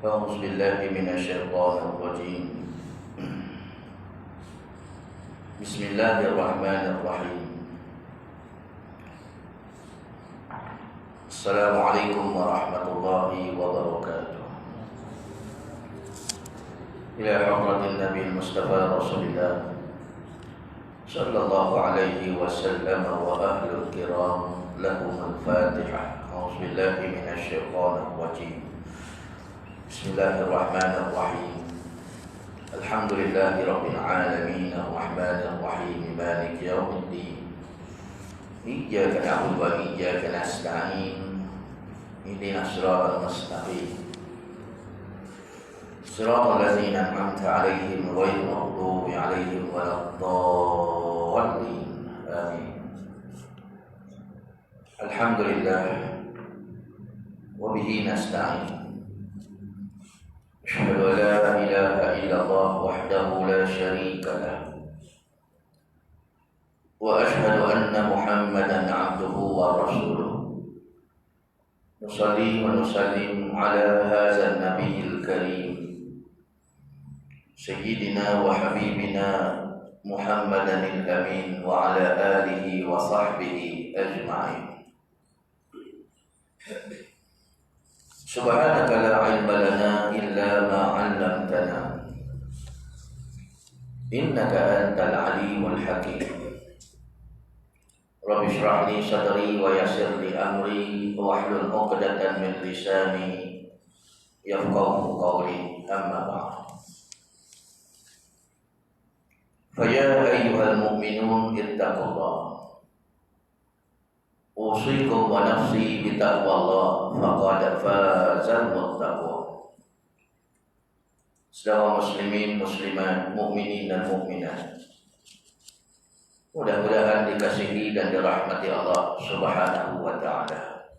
أعوذ بالله من الشيطان الرجيم. بسم الله الرحمن الرحيم. السلام عليكم ورحمة الله وبركاته. إلى حضرة النبي المصطفى رسول الله صلى الله عليه وسلم وأهل الكرام لهم الفاتحة. أعوذ بالله من الشيطان الرجيم. بسم الله الرحمن الرحيم. الحمد لله رب العالمين الرحمن الرحيم مالك يوم الدين. إياك نعبد وإياك نستعين. اهدنا الصراط المستقيم صراط الذين أنعمت عليهم غير المغضوب عليهم ولا الضالين. آمين. الحمد لله وبه نستعين. أشهد أن لا إله إلا الله وحده لا شريك له، وأشهد أن محمدا عبده ورسوله. نصلي ونسلم على هذا النبي الكريم سيدنا وحبيبنا محمدا الأمين وعلى آله وصحبه أجمعين. سبحانك لا علم لنا إلا ما علمتنا إنك أنت العليم الحكيم. رب اشرح لي صدري ويسر لي أمري واحلل عقدة من لساني يفقهوا قولي. أما بعد، فيا أيها المؤمنون اتقوا الله. أوصيكم ونفسي بتقوى الله فقد فاز المتقون. Saudara muslimin, muslimat, mukminin dan mukminat, mudah-mudahan dikasihi dan dirahmati Allah Subhanahu wa taala.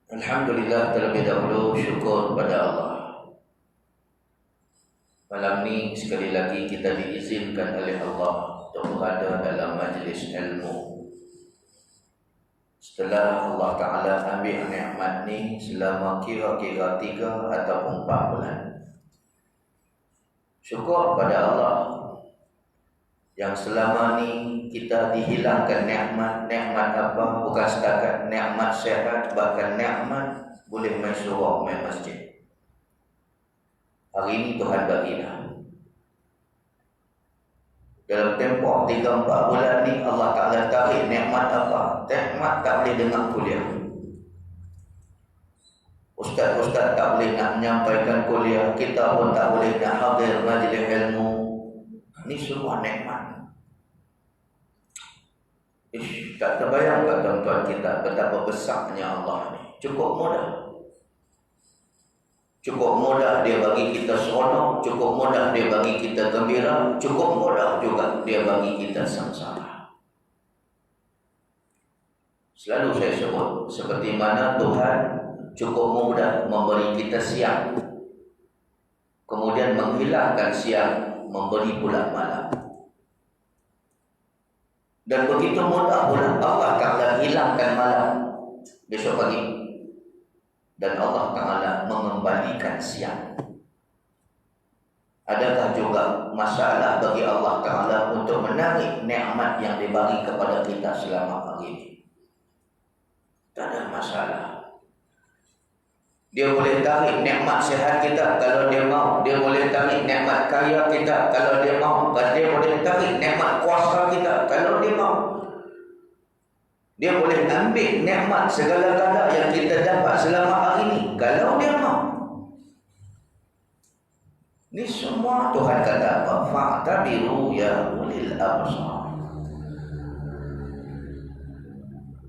Alhamdulillah, terlebih dahulu syukur kepada Allah. Malam ini sekali lagi kita diizinkan oleh Allah untuk berada dalam majlis ilmu. Setelah Allah Ta'ala ambil nikmat ni selama kira-kira 3 ataupun 4 bulan. Syukur kepada Allah yang selama ni kita dihilangkan nikmat apa? Bukan setakat nikmat sehat, bahkan nikmat boleh main surau, main masjid. Hari ini Tuhan bagilah. Dalam tempoh 3-4 bulan ni Allah Ta'ala tarik nikmat apa? Nikmat tak boleh dengar kuliah. Ustaz-ustaz tak boleh nak menyampaikan kuliah. Kita pun tak boleh nak hadir majlis ilmu. Ini semua nikmat. Tak terbayang ke tuan-tuan kita betapa besarnya Allah ni. Cukup mudah. Cukup mudah dia bagi kita seronok, cukup mudah dia bagi kita gembira, cukup mudah juga dia bagi kita sengsara. Selalu saya sebut, seperti mana Tuhan cukup mudah memberi kita siang, kemudian menghilangkan siang, memberi pula malam. Dan begitu mudah pula Allah Ta'ala hilangkan malam besok pagi, dan Allah Ta'ala mengembalikan siang. Adakah juga masalah bagi Allah Ta'ala untuk menarik nikmat yang dibagi kepada kita selama hari ini? Tak ada masalah. Dia boleh tarik nikmat sihat kita kalau dia mau. Dia boleh tarik nikmat kaya kita kalau dia mau. Dia boleh tarik nikmat kuasa kita kalau dia mau. Dia boleh ambil nikmat segala-gala yang kita dapat selama hari ini kalau dia mau. Ini semua Tuhan kata apa? Fa'tabiru ya ulil absar.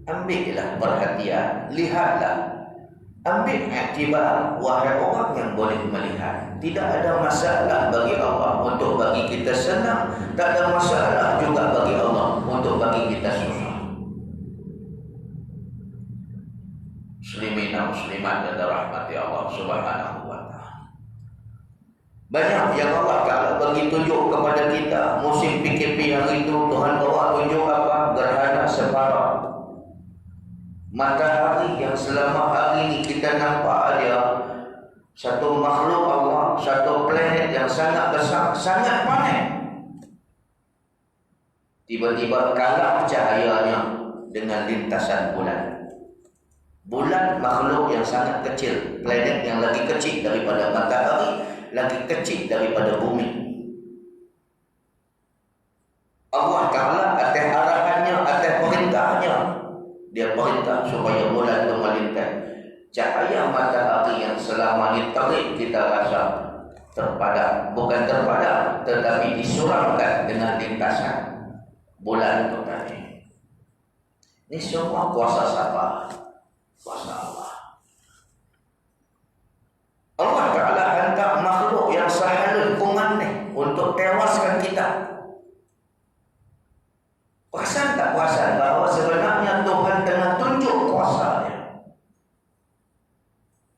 Ambillah perhatian, lihatlah. Ambil iktibar, wahai orang yang boleh melihat. Tidak ada masalah bagi Allah untuk bagi kita senang. Tak ada masalah juga bagi Allah untuk bagi kita susah. Muslimin dan muslimat yang dirahmati Allah Subhanahu wa ta'ala. Banyak yang Allah Ta'ala bagi tunjuk kepada kita. Musim PKP yang itu Tuhan bawa tunjuk apa? Gerhana separuh. Matahari yang selama hari ini kita nampak dia Satu makhluk Allah, satu planet yang sangat besar, sangat panas. Tiba-tiba kalah cahayanya dengan lintasan bulan. Bulan makhluk yang sangat kecil, planet yang lagi kecil daripada matahari, lagi kecil daripada bumi. Allah Ta'ala atas arahannya, atas perintahnya, dia perintah supaya bulan itu melintas. Cahaya matahari yang selama ini terik kita rasa terpadam, bukan terpadam, tetapi disuramkan dengan lintasan bulan itu tadi. Ini semua kuasa siapa? Kuasa Allah. Allah Ta'ala hantar makhluk yang sehalus kuman untuk tewaskan kita. Perasan tak perasan bahawa sebenarnya Tuhan tengah tunjuk kuasanya?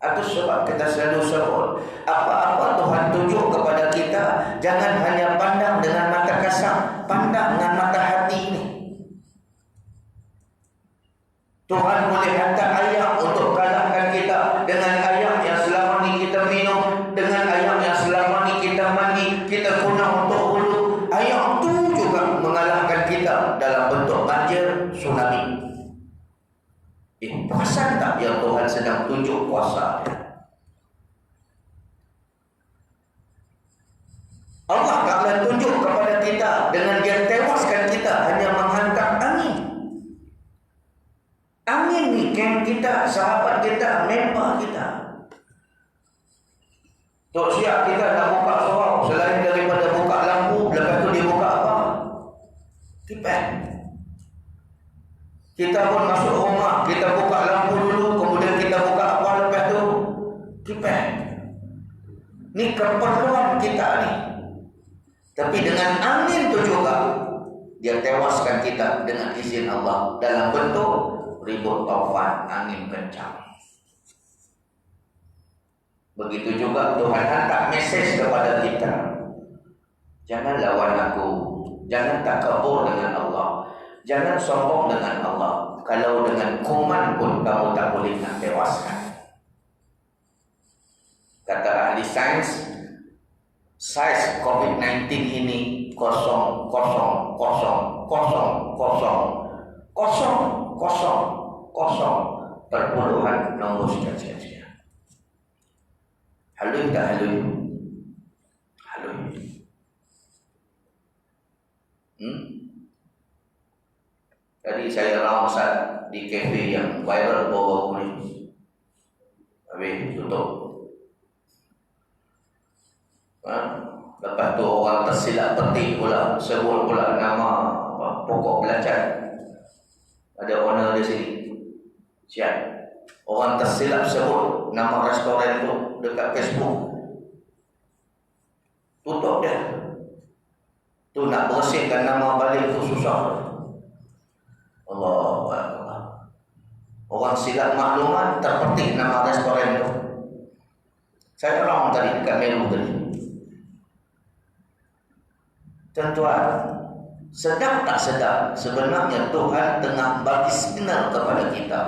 Atau sebab kita selalu sebut, apa-apa Tuhan tunjuk kepada kita, jangan hanya pandang dengan mata kasar, pandang dengan mata hati ini. Tuhan boleh hantar air untuk kalahkan kita dengan air yang selama ini kita minum, dengan air yang selama ini kita mandi, kita guna untuk wudhu. Air itu juga mengalahkan kita dalam bentuk banjir, tsunami. Perasan tak yang Tuhan sedang tunjuk kuasa? Allah Ta'ala tunjuk kepada kita dengan dia tewaskan kita hanya menghantar angin. Angin ni geng kita, sahabat kita, member kita. Tok siap kita nak buka sorang, selain daripada buka lampu, lepas tu dia buka apa? Kipas. Kita pun masuk rumah, kita buka lampu dulu, kemudian kita buka apa lepas tu? Kipas. Ni keperluan kita ni. Tapi dengan angin tu juga, dia tewaskan kita dengan izin Allah dalam bentuk ribut taufan, angin kencang. Begitu juga Tuhan hantar mesej kepada kita. Jangan lawan aku, jangan takabur dengan Allah, jangan sombong dengan Allah. Kalau dengan kuman pun kamu tak boleh nak tewaskan. Kata ahli sains, saiz COVID-19 ini 0,000,000 perpuluhan nombor sekian-sekian. Halus tak halus? Halus. Tadi saya langsat di kafe yang viral bawa ni. Habis tutup. Lepas tu orang tersilap petik pula, sebut pula nama pokok belacan. Ada owner di sini. Siap. Orang tersilap sebut nama restoran tu dekat Facebook. Tutup dia. Tu nak bersihkan nama balik tu susah. Allah. Orang silap maklumat terpetik nama restoran tu. Saya orang tadi dekat Melu tadi. Tuan-tuan, sedap tak sedap, sebenarnya Tuhan tengah bagi signal kepada kita.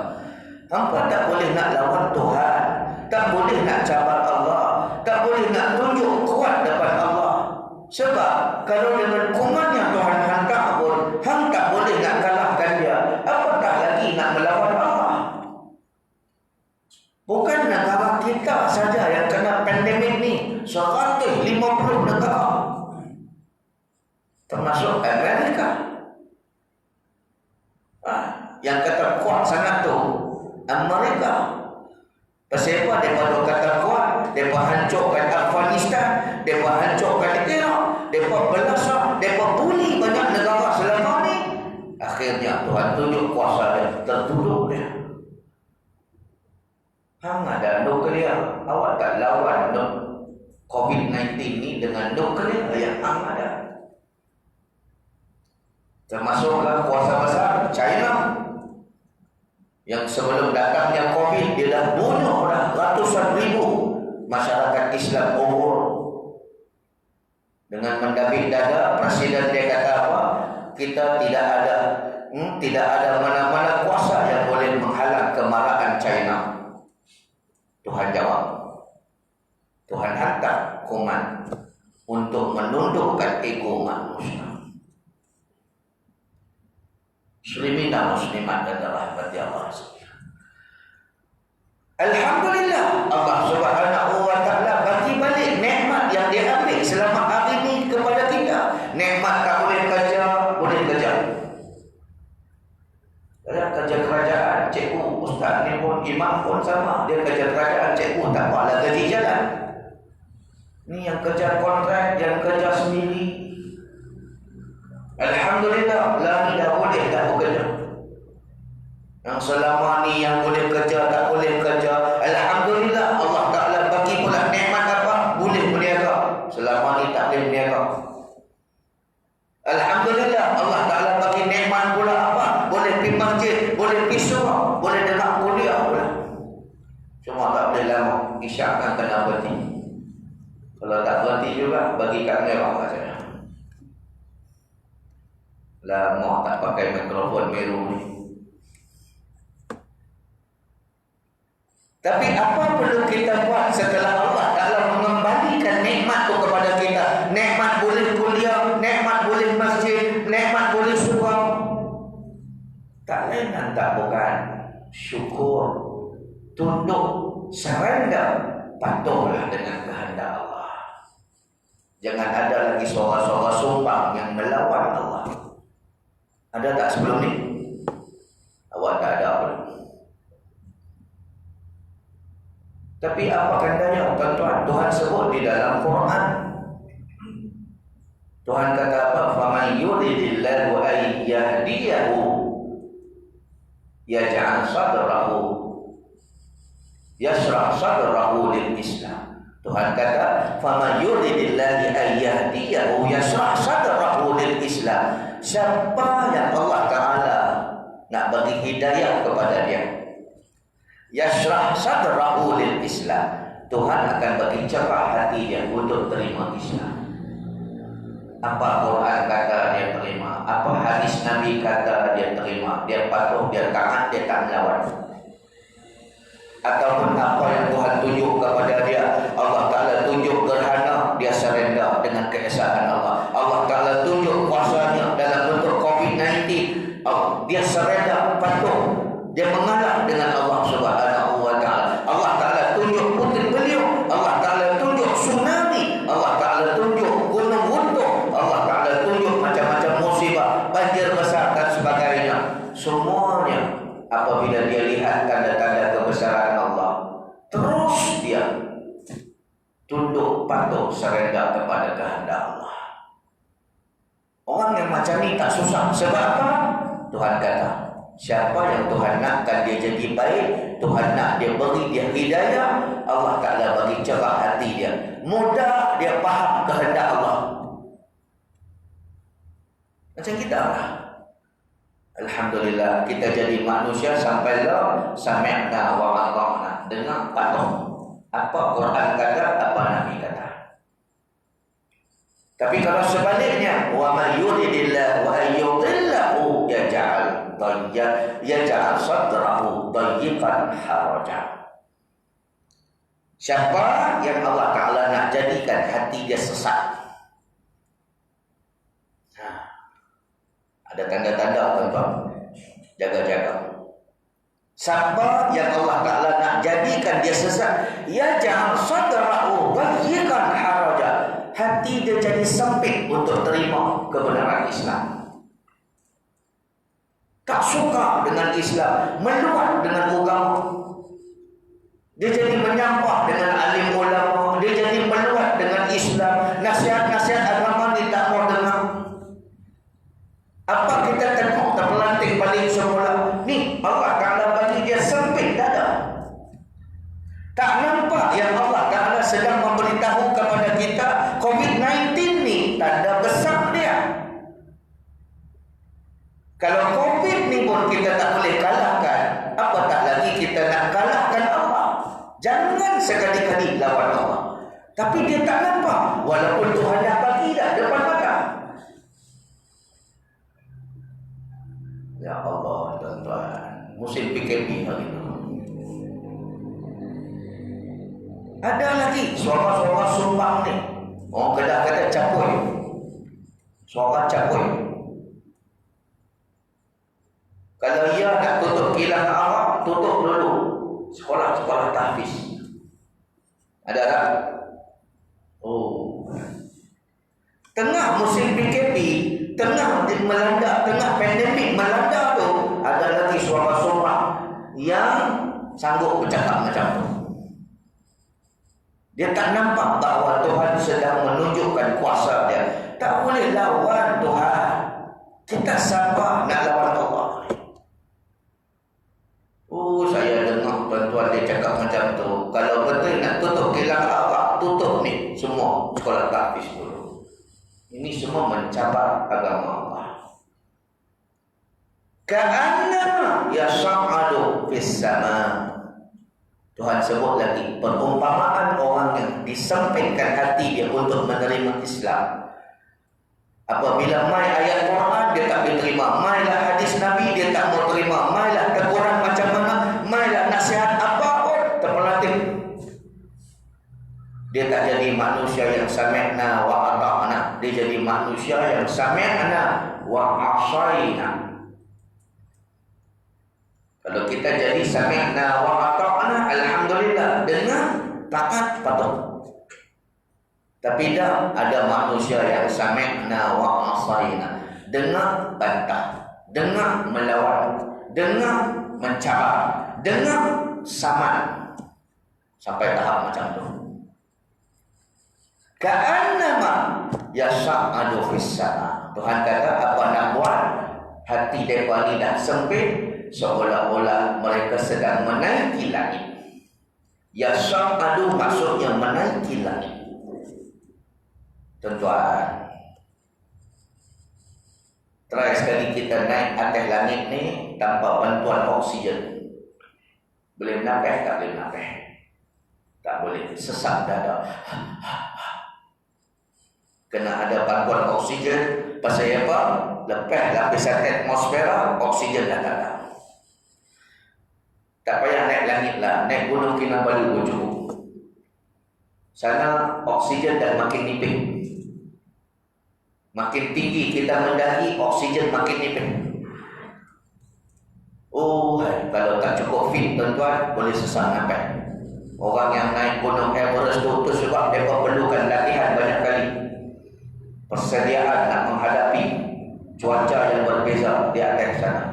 Hampa tak boleh nak lawan Tuhan, tak boleh nak cabar Allah, tak boleh nak tunjuk kuat depan Allah. Sebab kalau dengan kuman yang Tuhan hantar pun, hang tak boleh nak kalahkan dia, apatah lagi nak melawan Allah. Bukan negara kita saja yang kena pandemik ni, 150 negara. Termasuk Amerika. Yang kata kuat sangat tu Amerika. Pasal apa mereka kata kuat? Mereka hancurkan Afghanistan, mereka hancurkan Iraq, mereka belasah, mereka buli banyak negara selama ni. Akhirnya Tuhan tunjuk kuasa dia, tertunduk dia. Hang ada nuklear, awak tak lawan COVID-19 ni dengan nuklear yang hang ada. Termasuklah kuasa besar China yang sebelum datangnya COVID dia dah bunuh ratusan ribu masyarakat Islam umur. Dengan mendabik dada, presiden dia kata apa? Kita tidak ada mana-mana kuasa yang boleh menghalang kemarahan China. Tuhan jawab, Tuhan hantar kuman untuk menundukkan ego manusia. Muslimin dan muslimat dan rahmati Allah. Alhamdulillah, Allah Subhanahu wa taala bagi balik nikmat yang dia ambil selama hari ini kepada kita. Nikmat tak boleh kerja, boleh kerja. Kerja kerajaan, cikgu, ustaz ni pun, imam pun sama. Dia kerja kerajaan, cikgu, tak apalah gaji jalan. Ni yang kerja kontrak, yang kerja sendiri. Alhamdulillah, lah ni dah boleh dah bekerja. Yang selama ni yang boleh kerja, tak boleh kerja. Alhamdulillah, Allah Ta'ala bagi pula nikmat apa? Boleh berniaga. Selama ni tak boleh berniaga. Alhamdulillah, Allah Ta'ala bagi nikmat pula apa? Boleh pergi masjid, boleh pergi surau, boleh dengar kuliah pula. Cuma tak boleh lama. Isyak kan kena berhenti. Kalau tak berhenti juga, bagi kat merah saja. Lama tak pakai mikrofon meru ni. Tapi apa perlu kita buat setelah Allah Ta'ala mengembalikan nikmat itu kepada kita? Nikmat boleh kuliah, nikmat boleh masjid, nikmat boleh surau. Tak lain dan tak bukan syukur, tunduk, surrender, patuhlah dengan kehendak Allah. Jangan ada lagi suara-suara sumbang yang melawan Allah. Ada tak sebelum ni? Awak tak ada pun. Tapi apa kandanya tuan-tuan? Tuhan sebut di dalam Quran. Tuhan kata apa? Faman yuridillahu an yahdiyahu yaj'al sadrahu yashrah sadrahu lil Islam. Tuhan kata faman yuridillahu an yahdiyahu yashrah sadrahu lil Islam. Siapa yang Allah Ta'ala nak bagi hidayah kepada dia, yashrah sadrahu lil Islam, Tuhan akan bagi cerah hati dia untuk terima Islam. Apa Quran kata dia terima, apa hadis Nabi kata dia terima, dia patuh, dia taat, dia tak melawan. Ataupun apa yang Tuhan tunjuk kepada dia, Allah Ta'ala tunjuk gerhana, dia surrender dengan keesaan Allah. Allah Ta'ala tunjuk kuasanya dalam bentuk COVID-19, dia surrender, patuh, dia mengalah dengan Allah Subhanahu wa Ta'ala. Allah Ta'ala tunjuk putri beliau, Allah Ta'ala tunjuk tsunami, Allah Ta'ala tunjuk gunung runtuh, Allah Ta'ala tunjuk macam-macam musibah, banjir besar dan sebagainya. Semuanya apabila dia lihat tanda-tanda kebesaran Allah, terus dia tunduk, patuh, surrender kepada kehendak Allah. Orang yang macam ni tak susah. Sebab apa? Tuhan kata, siapa yang Tuhan nakkan dia jadi baik, Tuhan nak dia beri dia hidayah, Allah Ta'ala bagi cerah hati dia, mudah dia faham kehendak Allah. Macam kita lah. Alhamdulillah, kita jadi manusia sampai lah sami'na wa ata'na, dengar patuh. Apa Quran kata, apa Nabi kata. Tapi kalau sebaliknya, wa man yuridillahu an yudillahu yaj'al sadrahu dayyiqan haraja. Siapa yang Allah Ta'ala nak jadikan hati dia sesat. Ada tanda-tanda tuan-tuan. Jaga-jaga. Siapa yang Allah Ta'ala nak jadikan dia sesat, yaj'al sadrahu dayyiqan haraja. Hati dia jadi sempit untuk terima kebenaran Islam. Tak suka dengan Islam, meluat dengan agama. Dia jadi menyampah dengan alim ulama, dia jadi meluat dengan Islam. Nasihat-nasihat agama dia tak mau dengar. Apa kita tengok terpelanting paling semula? Ni Allah Ta'ala bagi dia sempit dada. Tak nampak yang Allah Ta'ala sedang memberitahu kepada kita, COVID-19 ni tanda besar dia. Kalau COVID ni pun kita tak boleh kalahkan, apa tak lagi kita nak kalahkan Allah. Jangan sekali-kali lawan Allah. Tapi dia tak nampak, walaupun Tuhan dah bagi dah depan mata. Ya Allah, tuan-tuan, musim PKP hari ini. Ada lagi suara-suara sumbang ni. Orang Kedah kata capui. Suara capui. Kalau ia nak tutup kilang Arab, tutup dulu sekolah-sekolah tahfiz. Ada tak? Oh. Tengah musim PKP, tengah melanda, tengah pandemik melanda tu, ada lagi suara sumbang yang sanggup bercakap macam tu. Dia tak nampak bahawa Tuhan sedang menunjukkan kuasa dia. Tak boleh lawan Tuhan. Kita sabar nak lawan Allah. Oh, saya dengar tuan-tuan dia cakap macam tu. Kalau betul nak tutup kilang Arab, tutup ni semua sekolah tahfiz dulu. Ini semua mencabar agama Allah. Ka'annama yas'adu fis sama. Tuhan sebut lagi perumpamaan orang yang disempitkan hati dia untuk menerima Islam. Apabila mai ayat Quran dia tak diterima, mailah hadis Nabi dia tak mau terima, mailah teguran macam mana, mailah nasihat apa pun terpelatih. Dia tak jadi manusia yang sami'na wa ata'na, dia jadi manusia yang sami'na wa asaina. Kalau kita jadi sami'na wa ata'na, alhamdulillah, dengar, taat, patuh. Tapi dah ada manusia yang sami'na wa asaina, dengar bantah, dengar melawan, dengar mencabar, dengar saman, sampai tahap macam tu. Ka'annama yas'adu fis sama. Tuhan kata apa nak buat? Hati mereka ni dah sempit, seolah-olah mereka sedang menaiki langit. Yas'adu maksudnya menaiki langit. Tuan-tuan, try sekali kita naik atas langit ni tanpa bantuan oksigen. Boleh menapis? Tak boleh menapis. Tak boleh, sesak dada. Kena ada bantuan oksigen. Pasal apa? Lepas lapisan atmosfera, oksigen dah tak ada. Tak payah naik langit lah, naik Gunung Kinabalu pun cukup. Sana oksigen dah makin nipis. Makin tinggi kita mendaki, oksigen makin nipis. Oh, kalau tak cukup fit tuan-tuan, boleh sesak nafas. Orang yang naik Gunung Everest tu sebab mereka perlukan latihan banyak kali. Persediaan nak menghadapi cuaca yang berbeza di atas sana.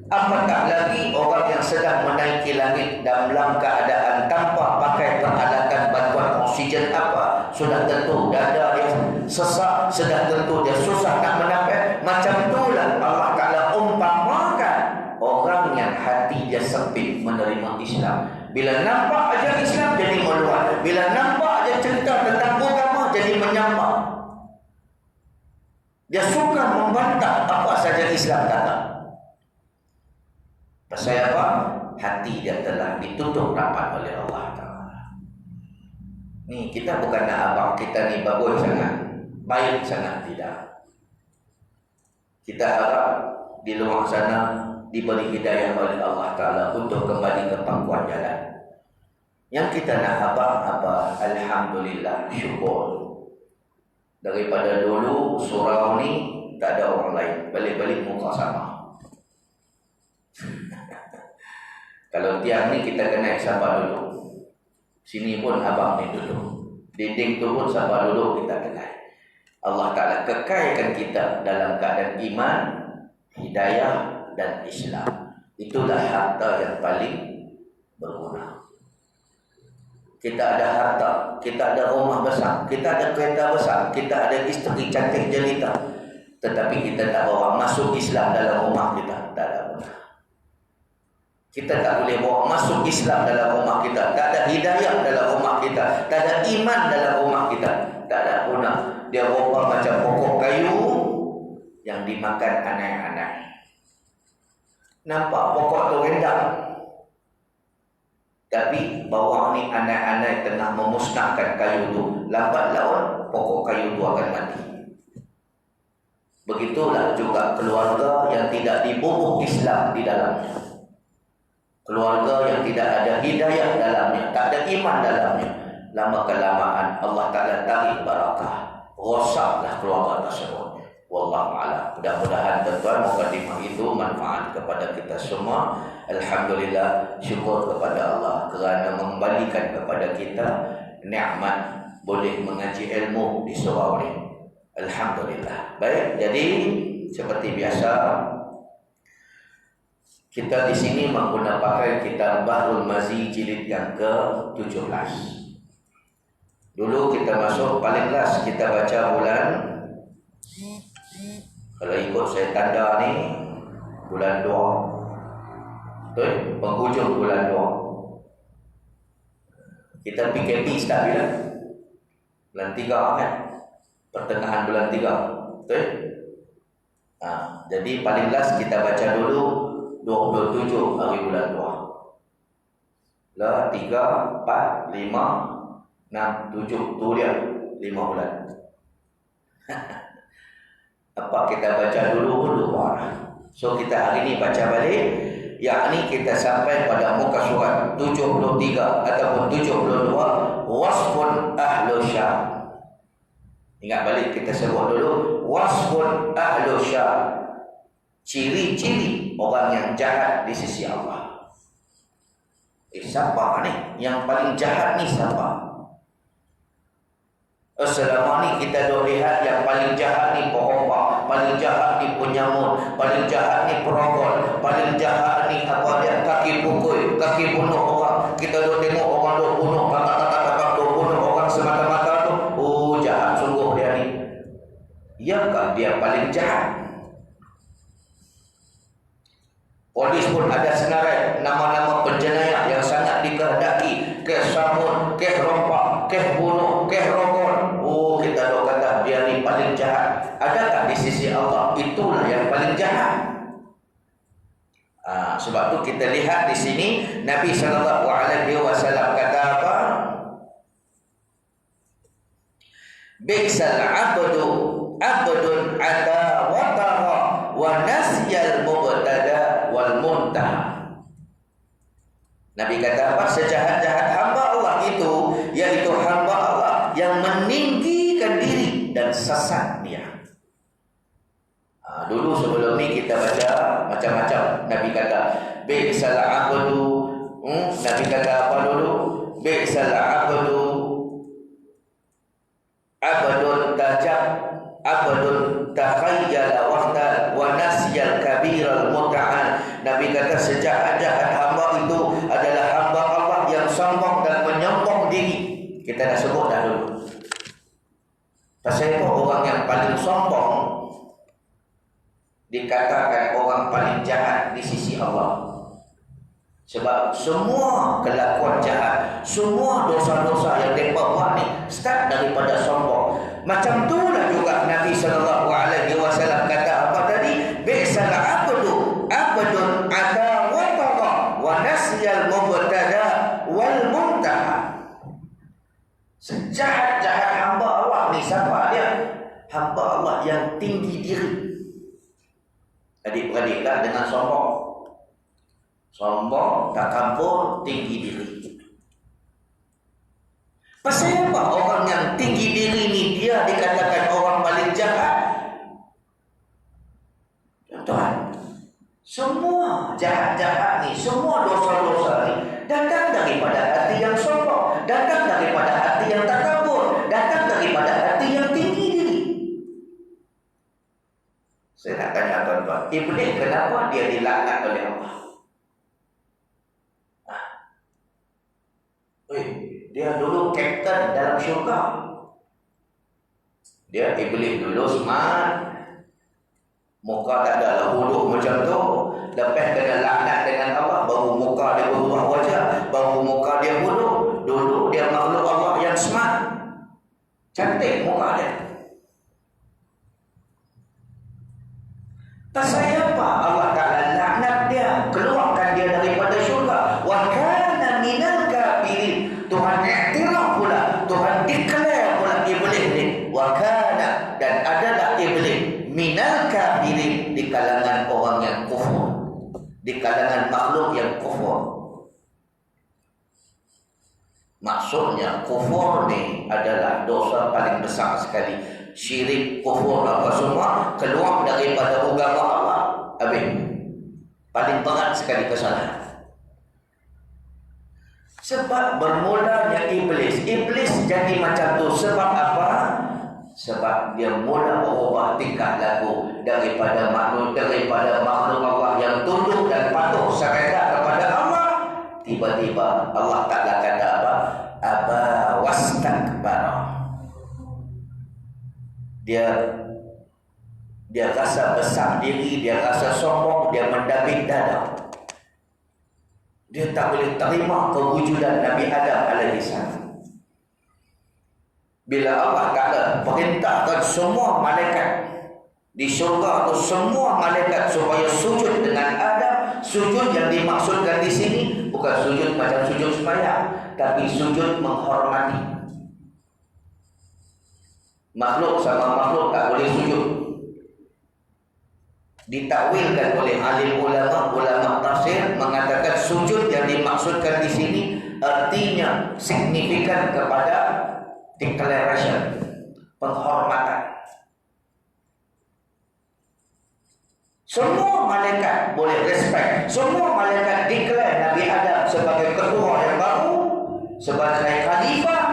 Apatah lagi orang yang sedang menaiki langit dalam keadaan tanpa pakai peralatan bantuan oksigen apa, sudah tentu dada dia sesak, sudah tentu dia susah nak menafas. Macam itulah Allah Ta'ala umpamakan orang yang hati dia sempit menerima Islam. Bila nampak aja Islam jadi meluat, bila nampak aja cerita tentang agama jadi menyampak. Dia suka membantah apa saja Islam kata. Pasal apa? Hati dia telah ditutup rapat oleh Allah Ta'ala. Ni kita bukan nak abang kita ni bagus sangat, baik sangat, tidak. Kita harap di luar sana diberi hidayah oleh Allah Ta'ala untuk kembali ke pangkuan jalan. Yang kita nak apa? Alhamdulillah, syukur. Daripada dulu surau ni tak ada orang lain, balik-balik muka sama. Kalau tiang ni kita kena siapa dulu. Sini pun abang ni duduk. Dinding tu pun siapa duduk kita kena. Allah Ta'ala kekalkan kita dalam keadaan iman, hidayah dan Islam. Itulah harta yang paling berguna. Kita ada harta, kita ada rumah besar, kita ada kereta besar, kita ada isteri cantik jelita, tetapi kita tak bawa masuk Islam dalam rumah kita, tak ada guna. Kita tak boleh bawa masuk Islam dalam rumah kita, tak ada hidayah dalam rumah kita, tak ada iman dalam rumah kita, tak ada guna. Dia rupa macam pokok kayu yang dimakan anak-anak. Nampak pokok tu rendah, tapi bawah ni anak-anak tengah memusnahkan kayu tu. Lambat laun pokok kayu tu akan mati. Begitulah juga keluarga yang tidak dibubuh Islam di dalamnya. Keluarga yang tidak ada hidayah dalamnya, tak ada iman dalamnya, lama kelamaan Allah Ta'ala tarik barakah, rosaklah keluarga tersebut. Wallahu a'lam. Mudah-mudahan tuan-tuan mukadimah itu manfaat kepada kita semua. Alhamdulillah, syukur kepada Allah kerana mengembalikan kepada kita nikmat boleh mengaji ilmu di surau ini. Alhamdulillah. Baik, jadi seperti biasa kita di sini menggunakan kitab Bahrul Mazi jilid yang ke-17. Dulu kita masuk paling last kita baca bulan, kalau ikut saya tanda ni, bulan 2. Betul? Penghujung bulan 2. Kita PKP start bila? Bulan 3 kan? Pertengahan bulan 3. Betul? Jadi paling last kita baca dulu 27 hari bulan 2. Lah 3, 4, 5, 6, 7. Tu dia 5 bulan. Apa kita baca dulu pun lupa. So kita hari ni baca balik, yakni kita sampai pada muka surat 73 ataupun 72, wasfun ahlu syar. Ingat balik kita sebut dulu, wasfun ahlu syar, ciri-ciri orang yang jahat di sisi Allah. Siapa ni yang paling jahat ni siapa? Selama ni kita dah lihat yang paling jahat ni perompak, paling jahat ni penyamun, paling jahat ni perokok, paling jahat ni apa dia, kaki pukul, kaki bunuh orang. Kita dah tengok orang dah bunuh, dah bunuh orang semata-mata tu. Oh, jahat sungguh dia ni. Iakah dia paling jahat? Polis pun ada senarai nama-nama penjenayah yang sangat dikehendaki, kes samun, kes rompak, kes bunuh, kes rokok. Oh, kita dah kata dia ni paling jahat. Adakah di sisi Allah itulah yang paling jahat? Sebab tu kita lihat di sini Nabi SAW kata apa? Bi'sal abdu abdun ada watara wa nasyal mubtada wal muntaha. Nabi kata apa? Sejahat-jahat hamba Allah itu, yaitu hamba Allah yang meninggikan diri dan sesat dia. Dulu sebelum ni kita baca macam-macam. Nabi kata bi'sal abdu, Nabi kata apa dulu? Bi'sal abdu abdun tajab, abdun takhayyala wahda wa nasyal kabiral muta'an. Nabi kata sejahat-jahat hamba itu adalah hamba Allah yang sombong dan menyombong diri. Kita dah sebut dah dulu. Pasal itu orang yang paling sombong dikatakan orang paling jahat di sisi Allah. Sebab semua kelakuan jahat, semua dosa-dosa yang mereka buat ni start daripada sombong. Macam itulah juga Nabi SAW kata apa tadi? Bi'sal abdu abdun ada watara wa nasyal mubtada wal muntaha. Sejahat-jahat hamba Allah ni siapa dia? Hamba Allah yang tinggi diri. Adik-beradiklah dengan sombong. Sombong, takabur, tinggi diri. Pasal apa orang yang tinggi diri ni dia dikatakan orang paling jahat? Tuan, semua jahat-jahat ni, semua dosa-dosa ni datang daripada hati yang sombong, datang daripada hati yang takabur, datang daripada hati yang tinggi diri. Saya nak tanya tuan-tuan, Iblis kenapa dia dilaknat oleh Allah? Dia dulu kapten dalam syurga. Dia Iblis dulu smart, muka tak ada lah huruf macam tu. Lepas kena laknat dengan Allah, baru muka dia berubah wajah, baru muka dia bodoh. Dulu dia makhluk Allah yang smart, cantik muka dia. Pasal apa Allah Ta'ala laknat dia, keluarkan dia daripada syurga? Wa kana minal kafirin. Tuhan iktiraf pula, Tuhan declare pula Iblis ni, wa kana, dan adalah Iblis minal kafirin, di kalangan orang yang kufur, di kalangan makhluk yang kufur. Maksudnya kufur ni adalah dosa paling besar sekali. Syirik, kufur, apa semua keluar daripada agama Allah. Habis. Paling berat sekali kesalahan. Sebab bermulanya iblis. Iblis jadi macam tu. Sebab apa? Sebab dia mula berubah tingkah laku daripada makhluk Allah yang tunduk dan patuh sereda kepada Allah. Tiba-tiba Allah Ta'ala kata apa? Aba wastakbara. Dia rasa besar diri, dia rasa sombong, dia mendabik dada. Dia tak boleh terima kewujudan Nabi Adam alaihissalam. Bila Allah Ta'ala perintahkan semua malaikat di syurga atau semua malaikat supaya sujud dengan Adam, sujud yang dimaksudkan di sini bukan sujud macam sujud sembahyang, tapi sujud menghormati. Makhluk sama makhluk tak boleh sujud. Ditakwilkan oleh alim ulama tafsir mengatakan sujud yang dimaksudkan di sini artinya signifikan kepada declaration, penghormatan. Semua malaikat boleh respect, semua malaikat declare Nabi Adam sebagai ketua yang baru, sebagai khalifah,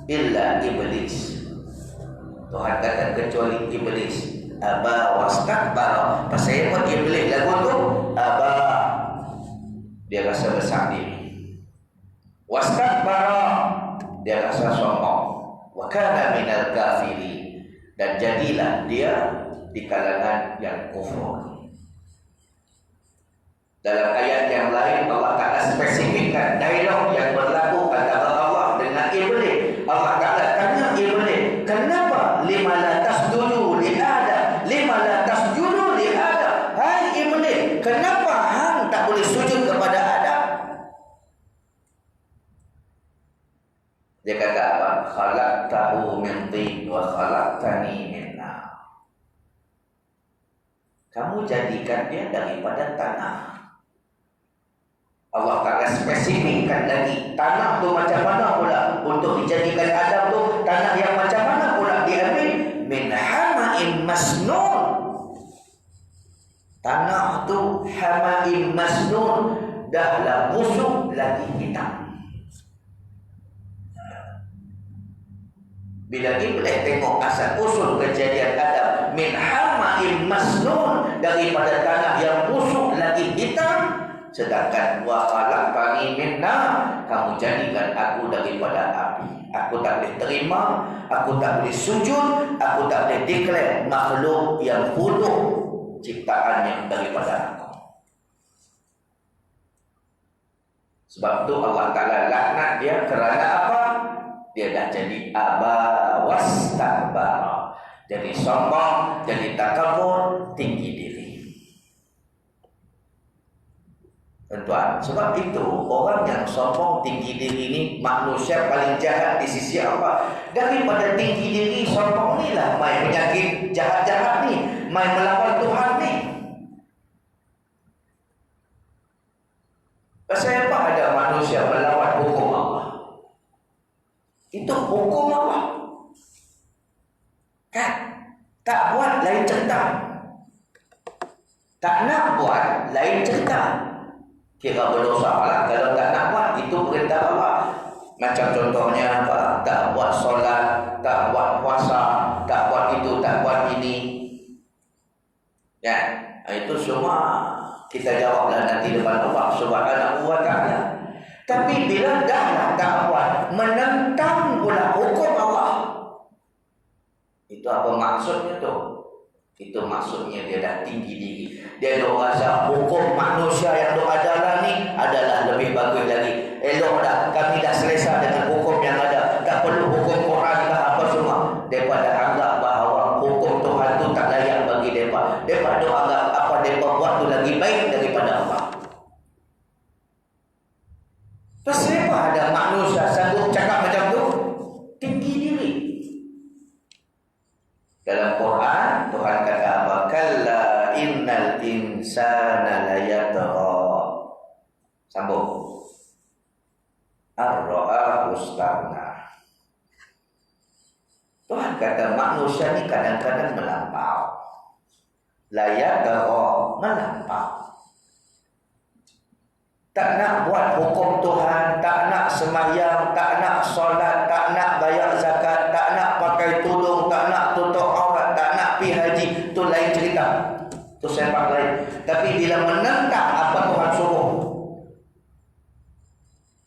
illa iblis. Tuhan kata kecuali iblis. Aba wastakbara. Pasal apa iblis lagu tu? Aba, dia rasa besar diri. Wastakbara, dia rasa sombong. Wa kana minal kafirin, dan jadilah dia di kalangan yang kufur. Dalam ayat yang lain Allah Ta'ala spesifikkan dialog yang berlaku antara Allah dengan iblis. Allah Ta'ala tanya iblis, kenapa lima la tasjudu li Adam? Lima la tasjudu li Adam? Hai iblis, kenapa hang tak boleh sujud kepada Adam? Dia kata apa? Khalaqtahu min tin wa khalaqtani min nar. Kamu jadikan dia daripada tanah. Allah Ta'ala spesifikkan lagi tanah tu macam mana pula untuk dijadikan Adam tu. Tanah yang macam mana pula diambil? Min hama'in masnun. Tanah tu hama'in masnun, dahlah busuk lagi hitam. Bila iblis tengok asal usul kejadian Adam, min hama'in masnun, daripada tanah yang busuk lagi hitam. Sedangkan wa khalaqtani min nar, kamu jadikan aku daripada api. Aku tak boleh terima, aku tak boleh sujud, aku tak boleh declare makhluk yang buruk ciptaannya daripada aku. Sebab tu Allah Ta'ala laknat dia kerana apa? Dia dah jadi aba wastakbara, jadi sombong, jadi takabur, tinggi diri. Tuan, sebab itu orang yang sombong tinggi diri ni manusia paling jahat di sisi Allah. Daripada tinggi diri sombong ni lah main penyakit jahat-jahat ni, main melawan Tuhan ni. Pasal apa ada manusia melawan hukum Allah? Itu hukum Allah. Kan? Tak buat lain cerita. Tak nak buat lain cerita. Kira berdosa lah kalau tak nak buat, itu perintah Allah. Macam contohnya apa? Tak buat solat, tak buat puasa, tak buat itu, tak buat ini. Ya, itu semua kita jawablah nanti depan Allah Subhanahu wa Ta'ala. Tapi bila dah tak buat, menentang pula hukum Allah, itu apa maksudnya tu? Itu maksudnya dia dah tinggi diri. Dia dah rasa hukum manusia yang ada ni adalah lebih bagus lagi. Elok dah, kami dah selesa dengan hukum yang ada. Tak perlu hukum Quran ke apa semua. Mereka dah anggap bahawa hukum Tuhan tu tak layak bagi mereka. Mereka dah anggap apa mereka buat tu lagi baik daripada Allah. Pasal apa ada manusia sanggup cakap macam tu? Tinggi diri. Dalam Quran, Tuhan kata apa? Kalla innal insana layatgha. Sambung. ar-ra'a ustaghna. Tuhan kata manusia ni kadang-kadang melampau. Layak darah melampau. Tak nak buat hukum Tuhan, tak nak sembahyang, tak nak solat, tak nak bayar zakat, tak nak pakai tudung, tak nak tutup aurat, tak nak pergi haji. Itu lain cerita. Itu sepak lain. Tapi bila menentang apa Tuhan suruh,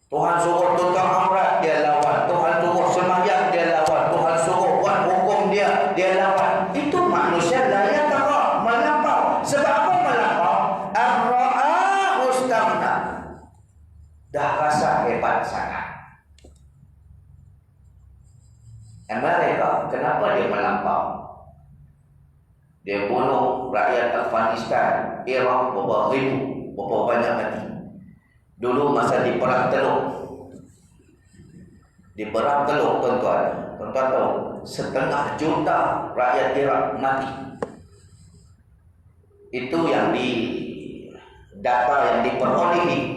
Tuhan suruh tutup aurat, dia lawan. Tuhan suruh sembahyang, dia lawan. Tuhan suruh buat hukum dia lawan. Itu manusia layak darah melampau. Sebab apa melampau? Ar-ra'a ustaghna. Dah rasa hebat sangat. Amerika, kenapa dia melampau? Dia bunuh rakyat Afghanistan, Iraq, berapa ribu, berapa banyak mati. Dulu masa di Perang Teluk, tuan-tuan tahu, 1,5 juta rakyat Iraq mati. Itu yang di data yang diperolehi.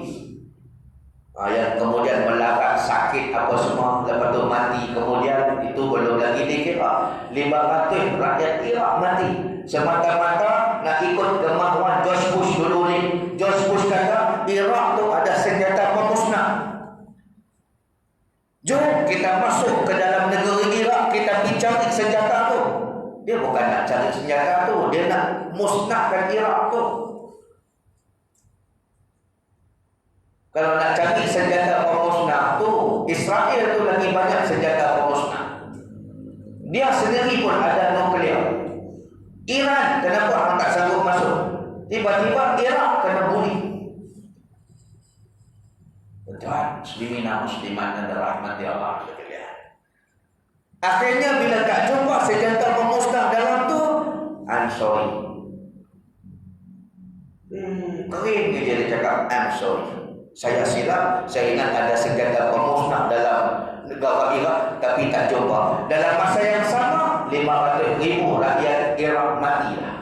Yang kemudian melarat, sakit apa semua, lepas tu mati. Kemudian itu belum lagi dikira 500 rakyat Iraq mati semata-mata nak ikut kemahuan George Bush dulu ni. George Bush kata Iraq tu ada senjata pemusnah, jom kita masuk ke dalam negeri Iraq, kita pergi cari senjata tu. Dia bukan nak cari senjata tu, dia nak musnahkan Iraq tu. Kalau nak cari senjata pemusnah tu, Israel tu lagi banyak senjata pemusnah. Dia sendiri pun ada nuklear. Iran, kenapa orang tak sanggup masuk? Tiba-tiba Iraq kena buli. Tuan, muslimin dan muslimat dan rahmati Allah sekalian. Akhirnya bila tak jumpa senjata pemusnah dalam tu, I'm sorry. Kering dia cakap, I'm sorry. Saya silap, saya ingat ada senjata pemusnah dalam negara Iraq, tapi tak jumpa. Dalam masa yang sama, 500,000 rakyat Iraq matilah.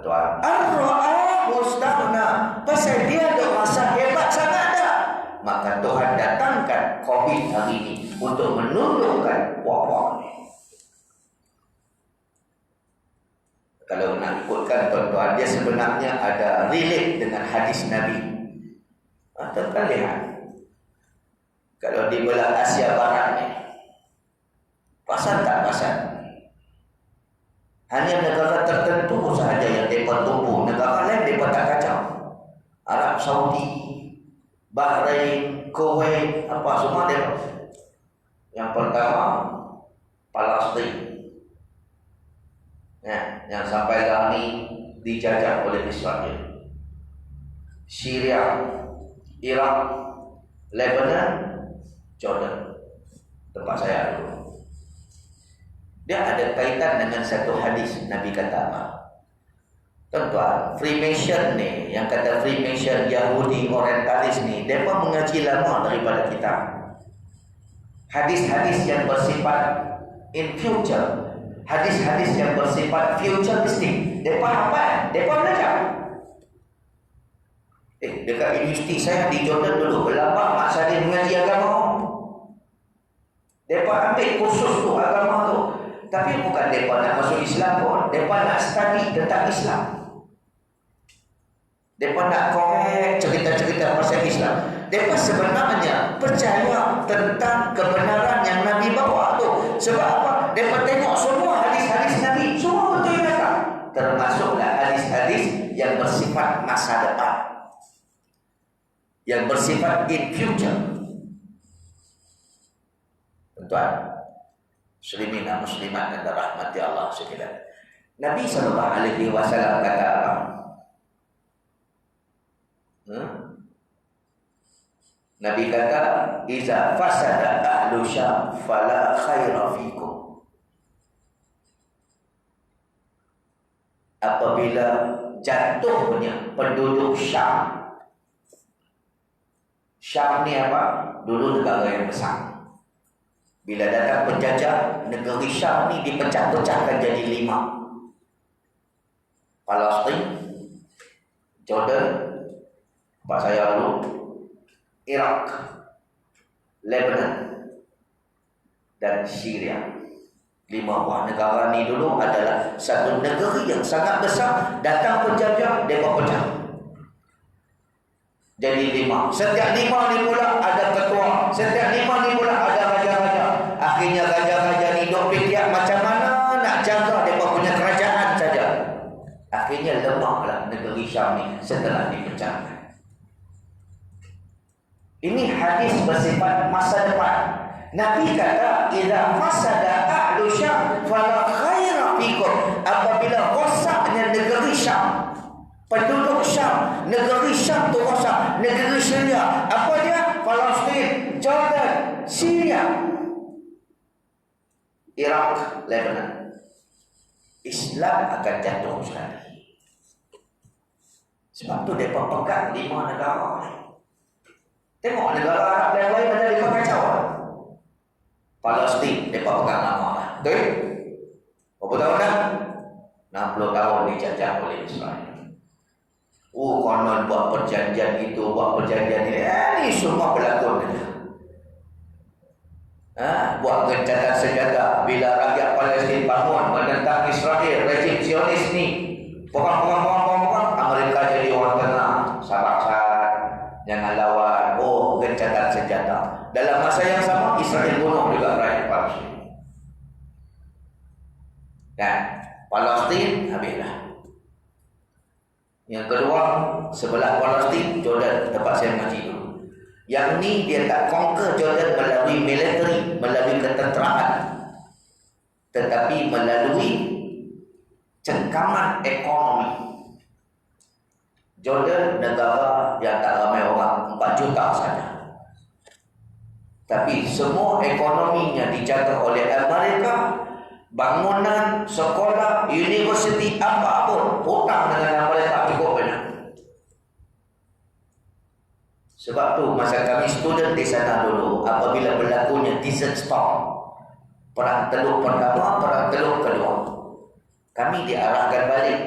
Tuan, ar-ra'a ustaghna. Pasal dia ada masa hebat sangat dah. Maka Tuhan datangkan COVID hari ini untuk menundukkan wabak ini. Kalau nak ikutkan tuan-tuan, dia sebenarnya ada relate dengan hadis Nabi. Tuan-tuan lihat, kalau di belah Asia Barat ni, pasal tak pasal, hanya negara tertentu sahaja yang mereka tumbuh, negara lain mereka tak kacau. Arab Saudi, Bahrain, Kuwait, apa semua mereka. Yang pertama, Palestin. Yang sampai dah ni dijajah oleh Israel. Syria, Iraq, Lebanon, Jordan, tempat saya dulu. Dia ada kaitan dengan satu hadis. Nabi kata apa? Tuan-tuan, Freemason ni, yang kata Freemason, Yahudi, Orientalis ni, mereka mengaji lama daripada kita. Hadis-hadis yang bersifat in future, hadis-hadis yang bersifat futuristik, mereka hafal, mereka belajar. Dekat universiti saya di Jordan dulu, berlambak mak saya mengaji agama. Mereka ambil kursus tu, agama tu. Tapi bukan mereka nak masuk Islam pun, mereka nak study tentang Islam. Mereka nak korek cerita-cerita pasal Islam. Mereka sebenarnya percaya tentang kebenaran yang Nabi bawa tu. Sebab apa? Mereka tengok semua hadis-hadis Nabi, semua betul mereka. Termasuklah hadis-hadis yang bersifat masa depan, yang bersifat in future. Tuan, muslimin dan muslimat dan rahmati Allah sekalian. Nabi SAW kata apa? Nabi kata, "Iza fasada ahlu Syam fala khaira fikum." Apabila jatuhnya penduduk Syam. Syam ni apa? Dulu negara yang besar. Bila datang penjajah, negeri Syam ni dipecah-pecahkan jadi 5. Palestin, Jordan, Pak saya dulu, Iraq, Lebanon, dan Syria. 5 buah negara ni dulu adalah satu negeri yang sangat besar. Datang penjajah, mereka pecah jadi 5. Setiap 5 ni pula ada ketua, setiap 5 ni pula ada raja-raja. Akhirnya raja-raja ni duk fikir macam mana nak jaga mereka punya kerajaan saja. Akhirnya lemahlah negeri Syam ni setelah dipecahkan. Ini hadis bersifat masa depan. Nabi kata, "Idza fasada ahlu Syam fala khaira fikum." Apabila rosaknya negeri Syam, penduduk Syam, negeri Syam tu rosak, negeri Syria, apa dia? Palestin, Jordan, Syria, Iraq, Lebanon. Islam akan jatuh sekali. Sebab tu mereka pegang 5 negara ni. Tengok negara Arab yang lain ada mereka kacau. Palestin, mereka pegang lama. Betul? Berapa tahun dah? 60 tahun dijajah oleh Israel. Konon buat perjanjian itu, buat perjanjian ini. Ini semua berlakon. Buat gencatan senjata. Bila rakyat Palestin bangun menentang Israel, rejim Zionis ni, perang, Amerika jadi orang tengah. Sabar-sabar, jangan lawan. Gencatan senjata. Dalam masa yang sama, Israel bunuh juga rakyat Palestin. Dan Palestin habislah. Yang kedua, sebelah Palestin, Jordan, tempat saya mengaji dulu. Yang ni dia tak conquer Jordan melalui military, melalui ketenteraan, tetapi melalui cengkaman ekonomi. Jordan negara yang tak ramai orang, 4 juta saja. Tapi semua ekonominya dijaga oleh Amerika. Bangunan, sekolah, universiti, apa pun hutang dengan Amerika cukup banyak. Sebab tu masa kami student di sana dulu, apabila berlakunya Desert Storm, perang Teluk pertama, perang Teluk kedua, kami diarahkan balik.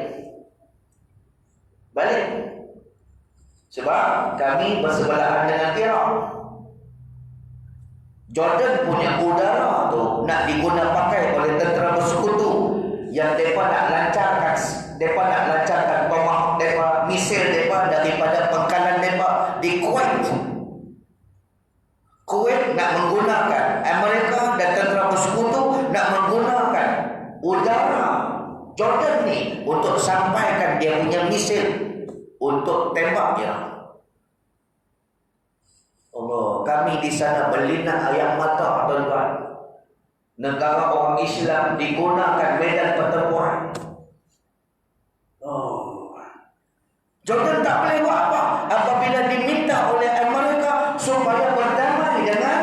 Sebab kami bersebelahan dengan Iraq. Jordan punya udara tu nak diguna pakai oleh tentera bersekutu yang mereka nak lancarkan tomahawk mereka, misil mereka daripada pangkalan mereka di Kuwait. Kuwait nak menggunakan Amerika dan tentera bersekutu nak menggunakan udara Jordan ni untuk sampaikan dia punya misil untuk tembak Iran. Allah, kami di sana berlinang air mata, tuan-tuan. Negara orang Islam digunakan medan pertempuran. Jordan tak boleh buat apa apabila diminta oleh Amerika supaya berdamai dengan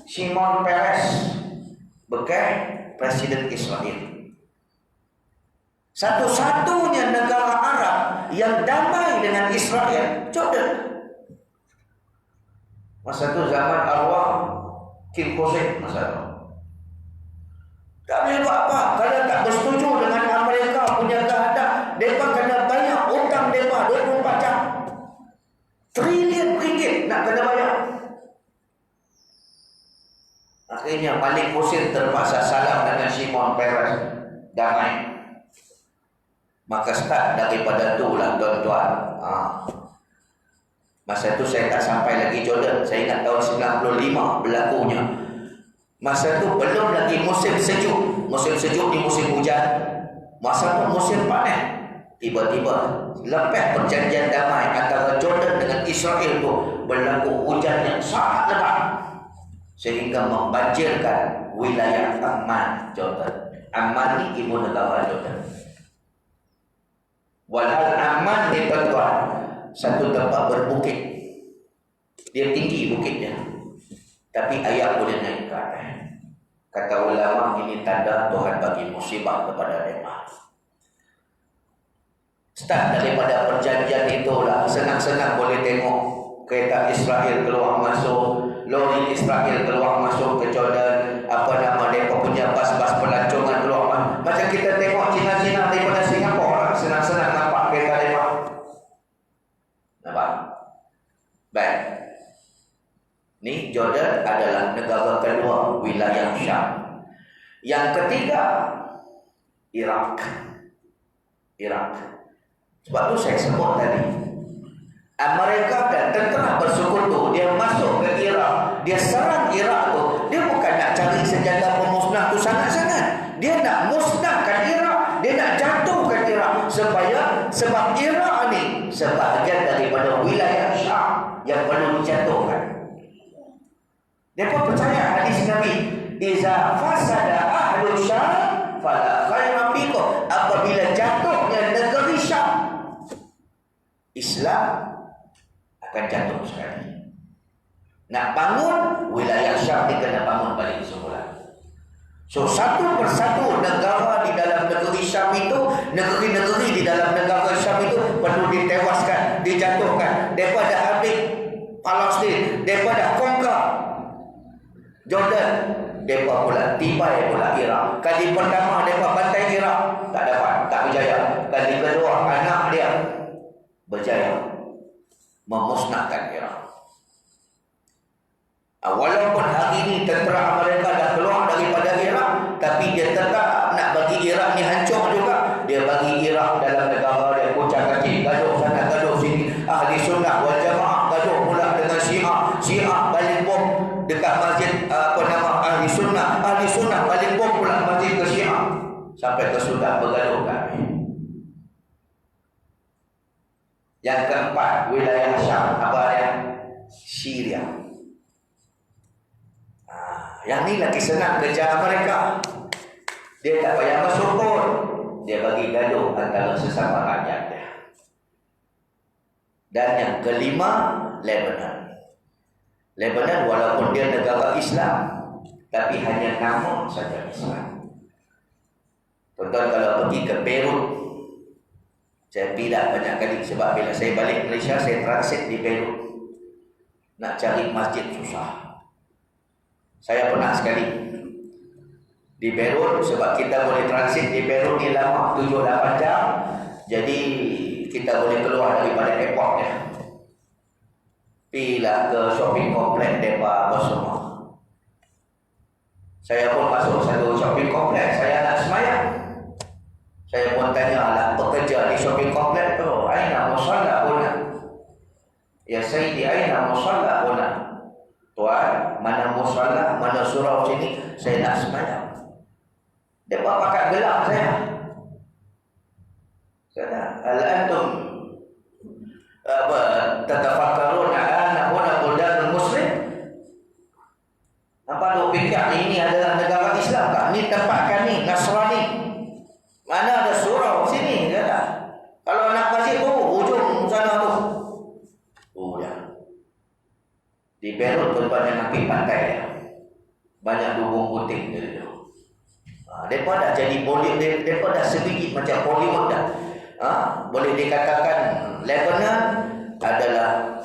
Shimon Peres, bekas Presiden Israel. Satu-satunya negara Arab yang damai dengan Israel, Jordan. Masa tu zaman arwah Kim Hussein masa tu. Tak boleh buat apa. Kalau tak bersetuju dengan Amerika punya kehendak, mereka kena bayar hutang mereka 24 jam. Trilion ringgit nak kena bayar. Akhirnya Malik Hussein terpaksa salam dengan Shimon Peres, damai. Maka start daripada tu lah, tuan-tuan. Masa tu saya tak sampai lagi Jordan. Saya ingat tahun 95 berlakunya. Masa tu belum lagi musim sejuk. Musim sejuk ni musim hujan. Masa tu musim panas. Tiba-tiba lepas perjanjian damai antara Jordan dengan Israel tu, berlaku hujan yang sangat lebat sehingga membanjirkan wilayah Amman, Jordan. Amman ni ibu negara Jordan. Walhal Amman ni tuan-tuan, satu tempat berbukit. Dia tinggi bukitnya, tapi air boleh naik ke atas. Kata ulama, ini tanda Tuhan bagi musibah kepada mereka. Start daripada perjanjian itulah, senang-senang boleh tengok kereta Israel keluar masuk, lori Israel keluar masuk ke Jordan, mereka punya bas-bas pelancongan keluar masuk. Macam kita tengok Cina-Cina daripada Singapura, senang-senang nampak kereta mereka. Nampak? Baik. Ni Jordan adalah negara kedua wilayah Syam. Yang ketiga Iraq. Sebab tu saya sebut tadi, Amerika dan tentera bersekutu, dia masuk ke Iraq, dia serang Iraq tu, dia bukan nak cari senjata pemusnah tu sangat-sangat. Dia nak musnahkan Iraq, dia nak jatuhkan Iraq sebab Iraq ni sebahagian daripada wilayah Syam yang perlu dijatuhkan. Mereka percaya hadis Nabi, iza fasada ahlu Syam fala khaira fikum. Apabila jatuhnya negeri Syam, Islam akan jatuh sekali. Nak bangun wilayah Syam, dia kena bangun balik semula. So satu persatu negara di dalam negeri Syam itu, negeri-negeri di dalam negara Syam itu perlu ditewaskan, dijatuhkan. Daripada habis Palestin, daripada conquer Jordan, mereka pula tibai pula Iraq. Kali pertama mereka bantai Iraq, tak dapat, tak berjaya. Kali kedua anak dia berjaya memusnahkan Iraq. Walaupun hari ini tentera Amerika dah keluar daripada Iraq, tapi dia tetap nak bagi Iraq ni hancur juga. Dia bagi Iraq dalam negara dia kucang kaki, gaduh sana gaduh sini. Ahli sunnah wal jamaah gaduh pula dengan Syiah balik bom dekat masjid ahli sunnah balik bom pula masjid ke Syiah, sampai ke Sudan bergaduh kami. Yang keempat wilayah Syam, apa dia? Syria. Yang ni lagi senang kerja mereka. Dia tak payah masuk pun, dia bagi gaduh antara sesama rakyat dia. Dan yang kelima, Lebanon walaupun dia negara Islam, tapi hanya nama saja Islam. Tuan-tuan kalau pergi ke Beirut, saya pilih banyak kali sebab bila saya balik Malaysia, saya transit di Beirut. Nak cari masjid susah. Saya pernah sekali di Beirut, sebab kita boleh transit di Beirut ni lama, 7-8 jam. Jadi kita boleh keluar daripada airport ya. Pilah ke shopping complex mereka apa semua. Saya pun masuk satu shopping complex, saya nak semayang. Saya pun tanya lah pekerja di shopping complex tu, aina musalla huna? Ya Sayyidi, aina musalla huna? Tuan, mana musalla, mana surau sini? Saya nak semayang. Dia pakai gelang saya. Kata, al-antum tatafakkarun ana huna buldanul muslim? Apa lu fikir ini adalah negara Islam kah? Ini tempat kami Nasrani. Mana ada surau sini? Kata, kalau nak masjid tu ujung sana tu. Udah. Di Beirut tu banyak napi pantai dia. Banyak dubung putih dia. Mereka dah jadi Bollywood, mereka dah sedikit macam Hollywood dah. Boleh dikatakan Lebanon adalah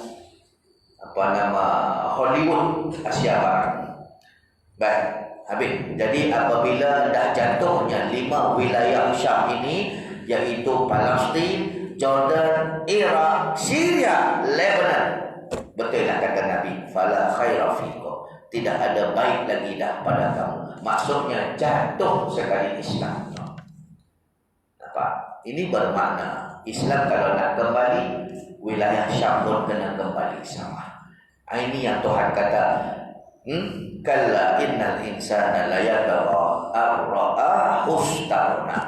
Hollywood Asia Barat. Baik, habis. Jadi apabila dah jatuhnya 5 wilayah Syam ini, iaitu Palestin, Jordan, Iraq, Syria, Lebanon, betul lah kata Nabi, fala khaira fikum, tidak ada baik lagi dah pada kamu. Maksudnya jatuh sekali Islam. Nampak? Ini bermakna Islam kalau nak kembali, wilayah Syam pun kena kembali sama. Ini yang Tuhan kata, kalla innal insana la yatgha ar-ra'ahu istaghna.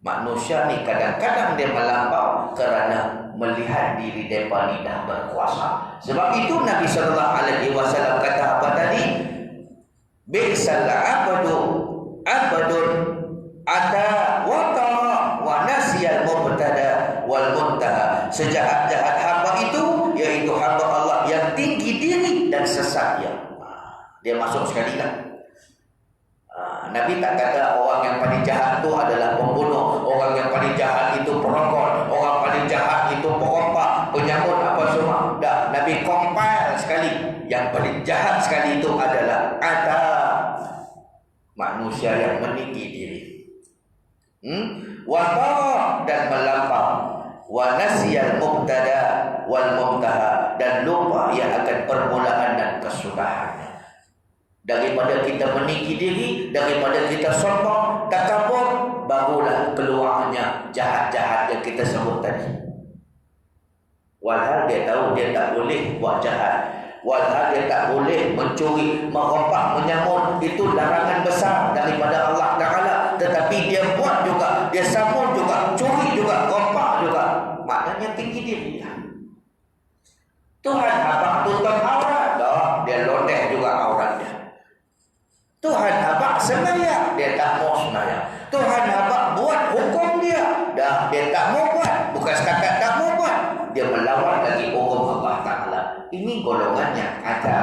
Manusia ni kadang-kadang dia melampau kerana melihat diri mereka ni dah berkuasa. Sebab itu Nabi SAW kata apa tadi? Bi'sal abdun ata wa ta'a wa nasiyal mubtada wal muntaha. Sejahat-jahat hamba itu, yaitu hamba Allah yang tinggi diri dan sesat dia masuk sekali lah. Nabi tak kata orang yang paling jahat itu adalah pembunuh, orang yang paling jahat itu perokok, orang paling jahat itu perompak, penyamut apa semua. Dah, Nabi compile sekali. Yang paling jahat sekali itu adalah ada manusia yang meninggi diri. Wata dan melampau. wa nasiyal mubtada wal muntaha, dan lupa yang akan permulaan dan kesudahannya. Daripada kita meninggi diri, daripada kita sombong, takabur, barulah keluarnya jahat-jahat yang kita sebut tadi. Walhal dia tahu dia tak boleh buat jahat, walhal dia tak boleh mencuri, merompak, menyamun. Itu larangan besar daripada Allah Ta'ala. Tetapi dia buat juga, dia samun juga, curi juga, rompak juga. Maknanya tinggi diri. Tuhan abang tutup aurat, dah dia lodeh juga auratnya. Tuhan abang sembahyang, dia tak mau sembahyang. Tuhan abang buat hukum dia, dah dia tak mau buat. Bukan setakat tak mau buat, dia melawan lagi hukum Allah Ta'ala. Ini golongannya ada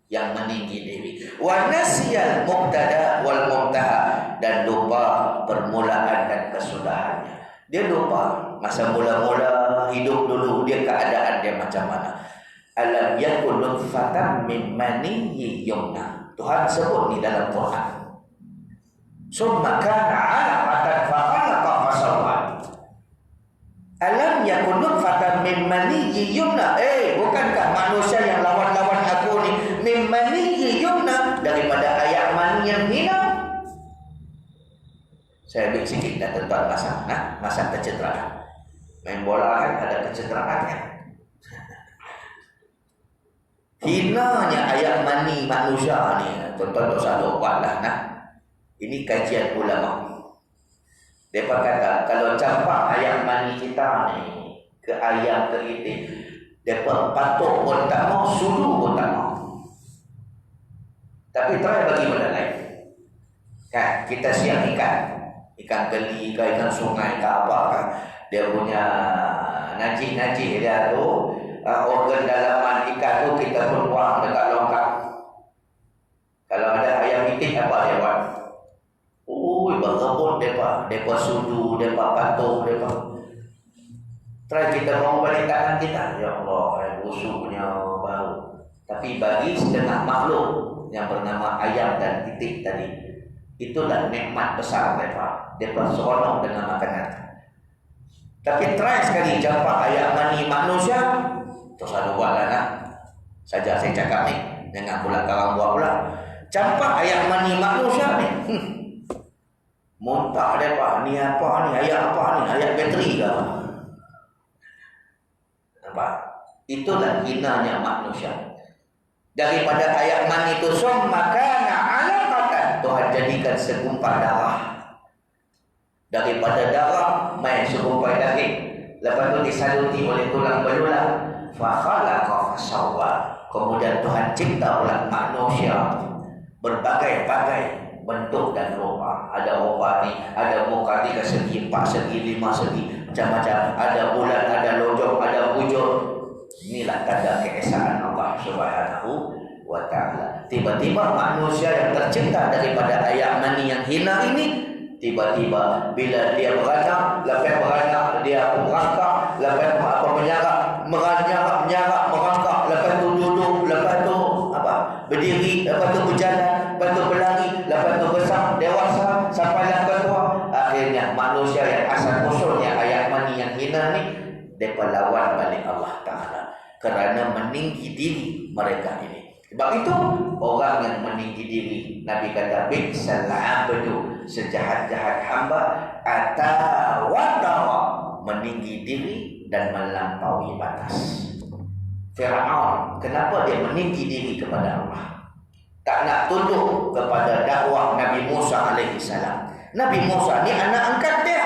yang meninggi diri. Wa nasiyal mubtada wal muntaha, dan lupa permulaan dan kesudahannya. Dia lupa masa mula-mula hidup dulu dia keadaan dia macam mana. Alam yakun nutfatan min maniyyin yumna. Tuhan sebut ni dalam Quran. Summa kana 'alaqatan fa khalaqa fa sawwa. Alam yakun nutfatan min maniyyin yumna. Bukankah manusia yang lawan-lawan aku ni min maniyyin yumna, daripada ayak mani yang hina? Saya ambil sikit dah tentang masa kecederaan. Main bola kan ada kecederaannya. Hinanya ayak mani manusia ni, tuan-tuan tak usah lupa lah. Ini kajian ulama. Mereka kata kalau campak ayak mani kita ni ke ayam ke itik, mereka patuk pun tak mau, sudu pun tak mau. Tapi try bagi benda lain. Kan kita siap ikan geli ke ikan sungai ke apa kan, dia punya najis dia tu, organ dalaman ikan tu kita pun buang dekat longkang. Kalau ada ayam itik apa dia buat? Berebut depa sudu, depa patung, depa. Try kita mau balik tangan kita, ya Allah, busuknya bau. Tapi bagi setengah makhluk yang bernama ayam dan itik tadi, itulah nikmat besar mereka. Mereka seronok dengan makanan. Tapi try sekali campak ayak mani manusia, terus ada buat lah saja saya cakap ni, jangan pula kawan buat pula. Campak ayak mani manusia ni, muntah mereka, ni apa ni, ayak apa ni, ayak bateri ke apa? Nampak? Itulah hinanya manusia. Daripada ayak mani itu maka alaqatan, Tuhan jadikan segumpal darah. Daripada darah main segumpal daging, lepas tu disaluti oleh tulang belulang, fa khalaqa fa sawwa. Kemudian Tuhan cipta pula manusia berbagai-bagai bentuk dan rupa. Ada rupa ni, ada muka 3 segi, 4 segi, 5 segi, macam-macam. Ada bulan, ada lojong, ada bujur. Inilah tanda keesaan Allah Subhanahu wa Ta'ala. Tiba-tiba manusia yang tercipta daripada ayak mani yang hina ini, tiba-tiba bila dia beranak, lepas beranak dia merangkak, lepas menyarak, merangkak, lepas tu duduk, lepas tu berdiri, lepas tu berjalan, lepas tu berlari, lepas tu besar, dewasa, sampai lepas tua. Akhirnya manusia yang asal usulnya ayak mani yang hina ni, mereka lawan balik Allah Ta'ala kerana meninggi diri mereka ini. Sebab itu orang yang meninggi diri, Nabi kata bi'sal abdu, sejahat-jahat hamba, atawadara, meninggi diri dan melampaui batas. Fir'aun, kenapa dia meninggi diri kepada Allah? Tak nak tunduk kepada dakwah Nabi Musa alaihissalam. Nabi Musa ni anak angkat dia.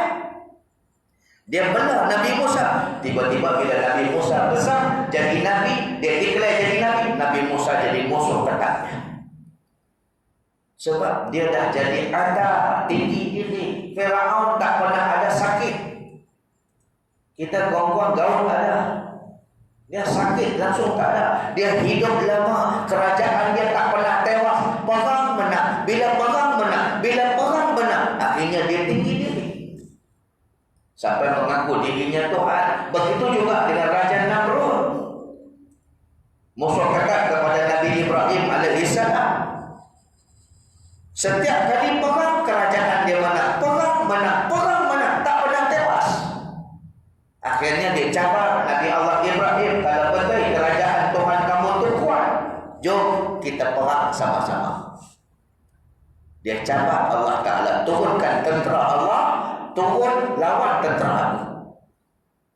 Dia benar Nabi Musa. Tiba-tiba bila Nabi Musa besar jadi Nabi, dia declare jadi Nabi, Nabi Musa jadi musuh ketatnya. Sebab dia dah jadi ada tinggi diri. Fir'aun tak pernah ada sakit. Kita kawan-kawan gaul ada. Dia sakit langsung tak ada. Dia hidup lama, kerajaan dia tak pernah tewas. Perang menang, bila perang menang, bila perang menang, akhirnya dia tinggi diri sampai mengaku dirinya Tuhan. Begitu juga dengan Raja Namrud, musuh ketat kepada Nabi Ibrahim alaihissalam. Setiap kali perang, kerajaan dia menang, perang menang, tak pernah tewas. sama-sama. Dia cabar Allah Ta'ala, turunkan tentera Allah, turun lawan tentera aku.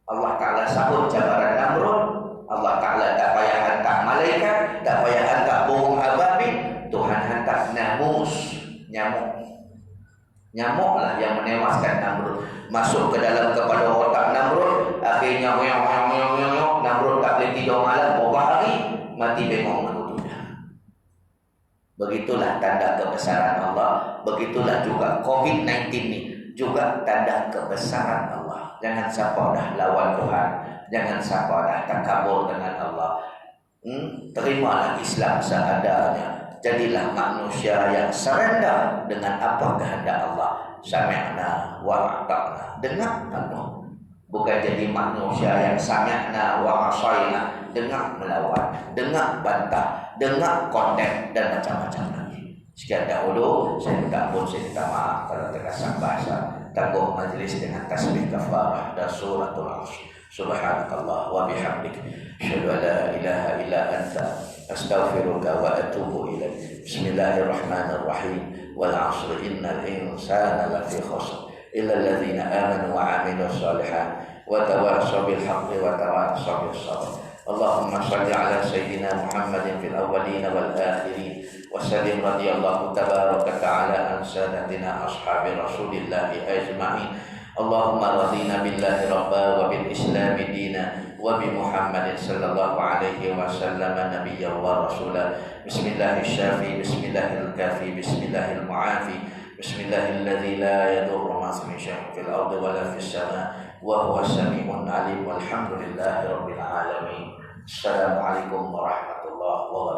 Allah Ta'ala sambut cabaran Namrud. Allah Ta'ala tak payah hantar malaikat, tak payah hantar burung ababil. Tuhan hantar namus, nyamuk. Nyamuklah yang menewaskan Namrud. Masuk ke dalam kepada otak Namrud. Akhirnya Namrud tak boleh tidur malam beberapa hari, mati bengong mengutunya. Begitulah tanda kebesaran Allah. Begitulah juga COVID-19 ini juga tanda kebesaran Allah. Jangan siapa dah lawan Tuhan, jangan siapa dah takabur dengan Allah. Terimalah Islam seadanya. Jadilah manusia yang surrender dengan apa kehendak Allah. Sami'na wa ata'na, dengar penuh. Bukan jadi manusia yang sami'na wa asayna, dengar melawan, dengar bantah, dengar konten dan macam-macam lagi. Sekian dahulu, saya minta ampun, saya minta maaf kalau terkasar bahasa. Tangguh majlis dengan tasbih kafarah dan suratul Asr. Subhanakallah wa bihamdik, asyhadu an la ilaha illa anta, astaghfiruka wa atubu ilaik. Bismillahirrahmanirrahim. Wal 'asri innal insana lafi khusr illa alladhina amanu wa 'amilus shalihat wa tawassaw bil haqqi wa tawassaw bis sabr. Allahumma shalli ala sayyidina Muhammadin fil awwalin wal akhirin wa sallim radhiyallahu tabaraka ta'ala an sadatina ashabi Rasulillah ajma'in. Allahumma radina billahi rabba wa bil islam dina wa bi Muhammadin sallallahu alaihi wasallam nabiyyan wa rasula. Bismillahir syafi, bismillahil kafi, bismillahil mu'afi, bismillahilladzi la yadurru ma'asmihi syai'un fil ardi wa la fis sama' wa huwas sami'un 'alim. Walhamdulillahi rabbil alamin. Assalamualaikum warahmatullahi wabarakatuh.